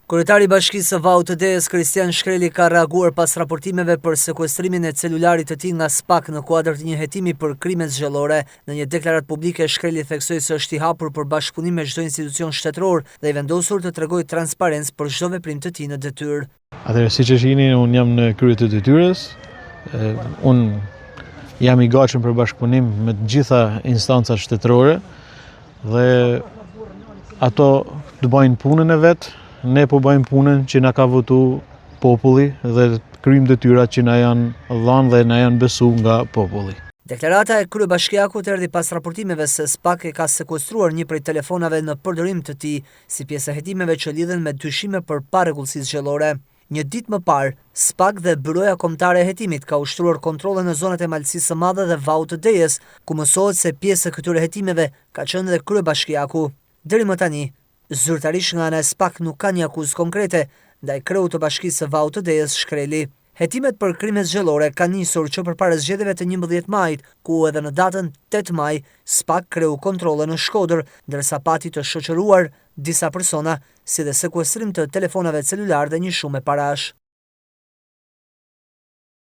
Kryetari i Bashkisë së VAUTD-s Kristian Shkreli ka reaguar pas raportimeve për sekuestrimin e celularit të tij nga SPAK në kuadër të një hetimi për krime zgjedhore. Në një deklaratë publike, Shkreli theksoi se është i hapur për bashkëpunim me çdo institucion shtetëror dhe i vendosur të tregojë transparencë për çdo veprim të tij në detyrë. Atëherë, siç e shihni, unë jam në krye të detyrës. Unë jam i gatshëm për bashkëpunim me të gjitha instancat shtetërore dhe ato të bëjnë punën e vet. Ne po bëjmë punën që na ka votu populli dhe kryjmë detyrat që na janë dhënë dhe na janë besu nga populli. Deklarata e kryebashkiakut erdhi pas raportimeve se SPAK e ka sekuestruar një prej telefonave në përdorim të tij si pjesë e hetimeve që lidhen me dyshime për parregullsi zgjedhore. Një ditë më parë, SPAK dhe Byroja Kombëtare e Hetimit ka ushtruar kontrolle në zonat e Malësisë së Madhe dhe VAUTD-s, ku mësohet se pjesë e këtyre hetimeve ka qenë edhe kryebashkiaku. Deri më tani, zyrtarisht nga ana e SPAK nuk ka një akuzë konkrete ndaj kreut të Bashkisë së VAUTD-s Shkreli. Hetimet për krime zgjedhore kanë nisur që përpara zgjedhjeve të 11 majit, ku edhe në datën 8 maj SPAK kreu kontrolle në Shkodër, ndërsa pati të shoqëruar disa persona, si dhe sekuestrim të telefonave celular dhe një shumë parash.